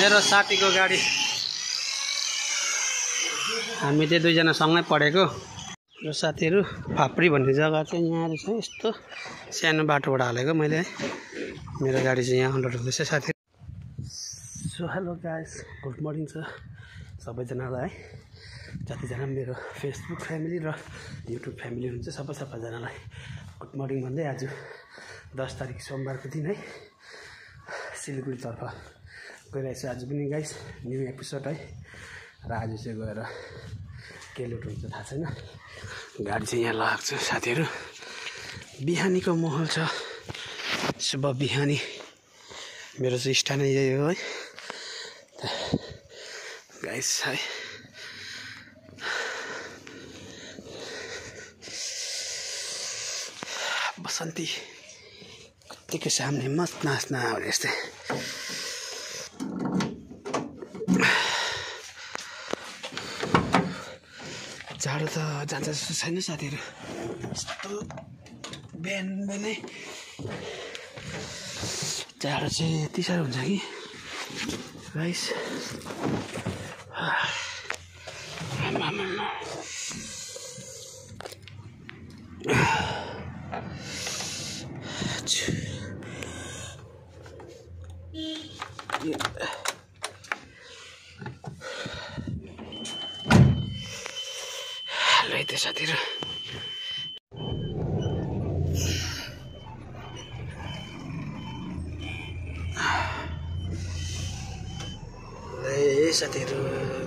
मेरो साथीको गाडी हामी चाहिँ दुईजना सँगै पढेको र साथीहरू फाप्री भन्ने जग्गा चाहिँ यहाँ रहेछ यस्तो सानो बाटोबाट हालेको मैले है मेरो गाडी चाहिँ यहाँ अनलोड हुँदैछ साथीहरू so hello guys good morning छ सबैजनालाई है जतिजना मेरो फेसबुक फ्यामिली र युट्युब फ्यामिली हुन्छ सबैजनालाई गुड मर्निङ भन्दै आज 10 तारिक सोमबारको दिन है सिलगढीतर्फ गइरहेको छु आज पनि गाइस न्यू एपिसोड है र आज चाहिँ गएर के लुट हुन्छ थाहा छैन गाडी चाहिँ यहाँ लगाएको छु साथीहरू बिहानीको माहौल छ शुभ बिहानी मेरो चाहिँ स्थानै यही हो है गाइस है बसन्ती कुत्तीको सामने मस्त नाच्न आउने यस्तै जाडो त जान्छ जस्तो छैन साथीहरू यस्तो बिहान बिहानै जाडो चाहिँ यति साह्रो हुन्छ कि गाइस ल साथीहरू साथीहरू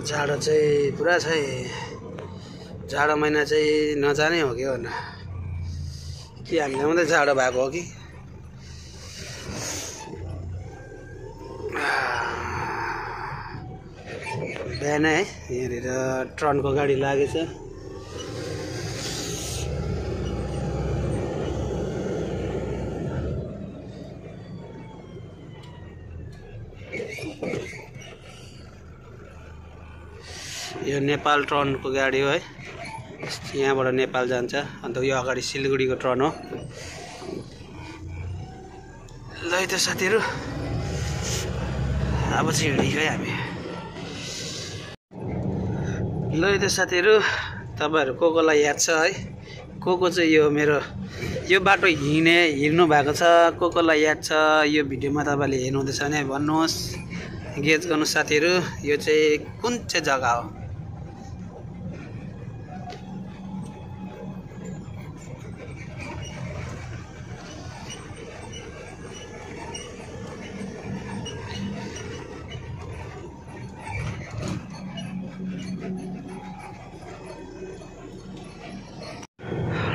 जाडो चाहिँ पुरा छ जाडो महिना चाहिँ नजानै हो कि हो न कि हामीलाई मात्रै जाडो भएको हो कि बिहान है यहाँनिर ट्रनको गाडी लागेछ यो नेपाल ट्रनको गाडी हो है यहाँबाट नेपाल जान्छ अन्त यो अगाडि सिलगढीको ट्रन हो ल त साथीहरू अब चाहिँ हिँडेको है हामी ल त साथीहरू तपाईँहरू कोलाई याद छ है को चाहिँ यो मेरो यो बाटो हिँड्नु भएको छ कोलाई याद छ यो भिडियोमा तपाईँले हेर्नुहुँदैछ भने भन्नुहोस् गेज गर्नु साथीहरू यो चाहिँ कुन चाहिँ जग्गा हो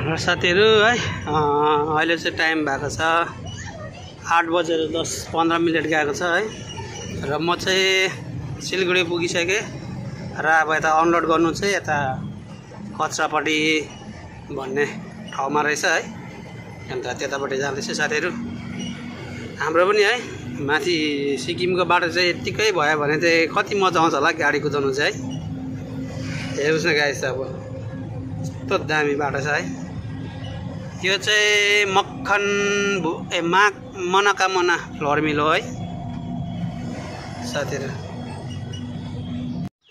र साथीहरू है अहिले चाहिँ टाइम भएको छ 8:10-15 गएको छ है र म चाहिँ सिलगढी पुगिसकेँ र अब यता अनलोड गर्नु चाहिँ यता कचरापट्टि भन्ने ठाउँमा रहेछ है अन्त त्यतापट्टि जाँदैछ साथीहरू हाम्रो पनि है माथि सिक्किमको बाटो चाहिँ यत्तिकै भयो भने चाहिँ कति मजा आउँछ होला गाडी कुदाउनु चाहिँ है हेर्नुहोस् न गाइस अब यस्तो दामी बाटो छ है यो चाहिँ मनोकामना फ्लोर मिल हो है साथीहरू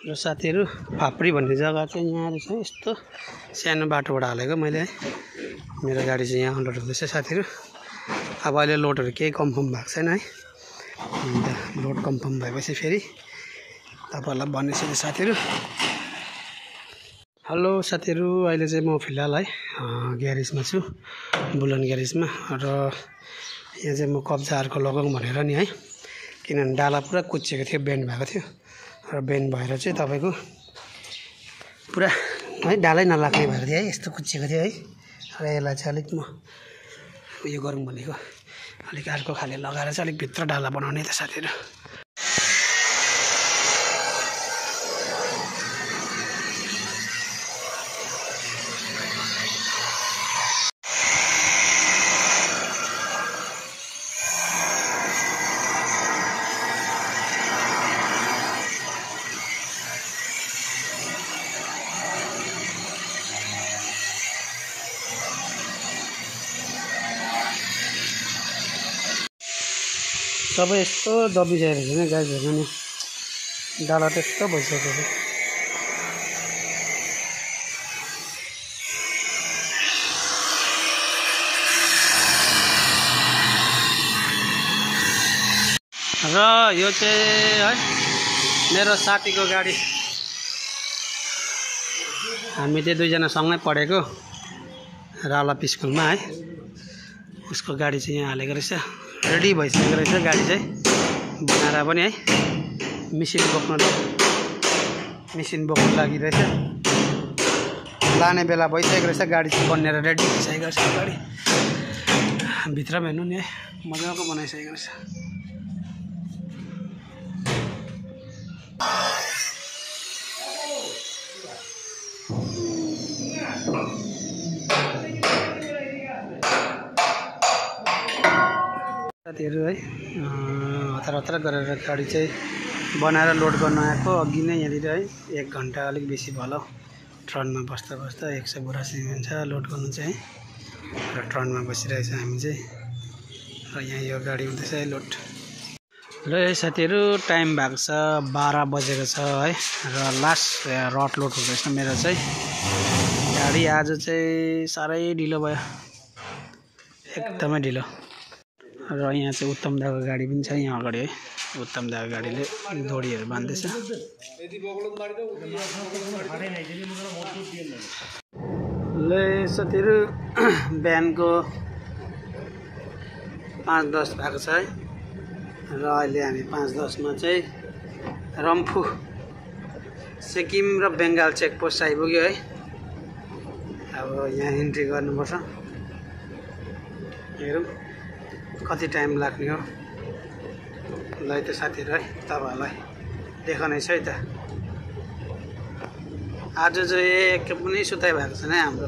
र साथीहरू फाप्री भन्ने जग्गा चाहिँ यहाँ रहेछ यस्तो सानो बाटोबाट हालेको मैले है मेरो गाडी चाहिँ यहाँ अनलोड हुँदैछ साथीहरू अब अहिले लोडहरू केही कन्फर्म भएको छैन है अन्त लोड कन्फर्म भएपछि फेरि तपाईँहरूलाई भन्नेछु साथीहरू हेलो साथीहरू अहिले चाहिँ म फिलहाल है ग्यारेजमा छु बुलन ग्यारेजमा र यहाँ चाहिँ म कब्जा अर्को लगाउँ भनेर नि है किनभने डाला पुरा कुच्चिएको थियो बेन्ड भएको थियो र बेन्ड भएर चाहिँ तपाईँको पुरा है डालै नलाग्ने भएको थियो है यस्तो कुच्चिएको थियो है र यसलाई चाहिँ अलिक म उयो गरौँ भनेको अलिक अर्को खाले लगाएर चाहिँ अलिक भित्र डाला बनाउने त साथीहरू सबै यस्तो दबिसकेको छ नि गाइस हेर्नु नि डाला त्यस्तो भइसक्यो। र यो चाहिँ है मेरो साथीको गाडी। हामी चाहिँ दुईजना सँगै पढेको रालप स्कुलमा है। उसको गाडी चाहिँ यहाँ हालेको रहेछ, रेडी भइसकेको रहेछ गाडी चाहिँ बनाएर पनि है। मिसिन बोक्नु लागि रहेछ, लाने बेला भइसकेको रहेछ। गाडी चाहिँ बनेर रेडी भइसकेको रहेछ। गाडी भित्रमा हेर्नु नि है, मजाको बनाइसकेको रहेछ। साथीहरू है हतार हतार गरेर गाडी चाहिँ बनाएर लोड गर्न आएको। अघि नै यहाँनिर है 1 घन्टा अलिक बेसी भयो ट्रनमा बस्दा 100 बोरा सिमेन्ट छ लोड गर्नु चाहिँ र ट्रनमा बसिरहेछ हामी चाहिँ। र यहाँ यो गाडी हुँदैछ है लोड। र है साथीहरू टाइम भएको छ 12 बजेको छ है। र लास्ट रड लोड हुँदैछ मेरो चाहिँ गाडी। आज चाहिँ साह्रै ढिलो भयो, एकदमै ढिलो। र यहाँ चाहिँ उत्तम दाको गाडी पनि छ यहाँ अगाडि है। उत्तम दाको गाडीले दोडीहरू बान्दैछ। ल साथीहरू बिहानको 5:10 भएको छ है। र अहिले हामी 5:10 मा चाहिँ रम्फू सिक्किम र बेङ्गाल चेकपोस्ट आइपुग्यो है। अब यहाँ इन्ट्री गर्नुपर्छ। हेरौँ कति टाइम लाग्ने हो। ल त साथीहरू है तपाईँहरूलाई देखाउने छ है त। आज चाहिँ एक पनि सुताइ भएको छैन है हाम्रो।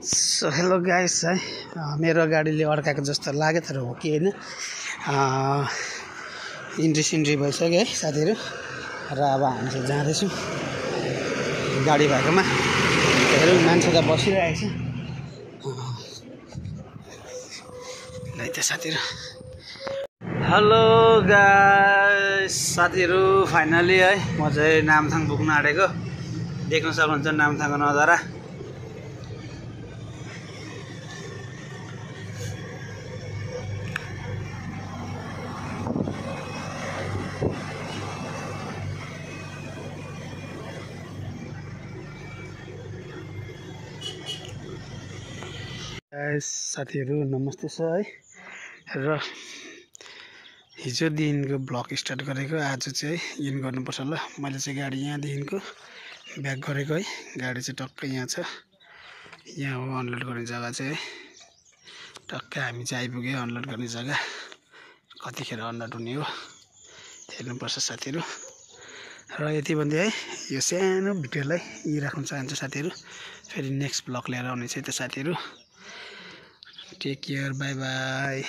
सो हेलो गाइस है, मेरो गाडीले अड्काएको जस्तो लाग्यो तर हो कि होइन। इन्ट्री भइसक्यो है साथीहरू। र अब हामी चाहिँ जाँदैछौँ गाडी भएकोमा। हेरौँ मान्छे त बसिरहेको छ। ल त साथीहरू हेलो गाइस साथीहरू फाइनली है म चाहिँ नामथाङ पुग्न आँटेको। देख्न सक्नुहुन्छ नामथाङको नजारा। साथीहरू नमस्ते छ है। र हिजोदेखिको ब्लग स्टार्ट गरेको, आज चाहिँ इन गर्नुपर्छ। ल मैले चाहिँ गाडी यहाँदेखिको ब्याक गरेको है। गाडी चाहिँ टक्कै यहाँ छ। यहाँ हो अनलोड गर्ने जग्गा चाहिँ है। टक्कै हामी चाहिँ आइपुग्यो अनलोड गर्ने जग्गा। कतिखेर अनलोड हुने हो हेर्नुपर्छ साथीहरू। र यति भन्दै है यो सानो भिडियोलाई यहीँ राख्न चाहन्छु साथीहरू। फेरि नेक्स्ट ब्लग लिएर आउने छ त साथीहरू। Take care, bye by.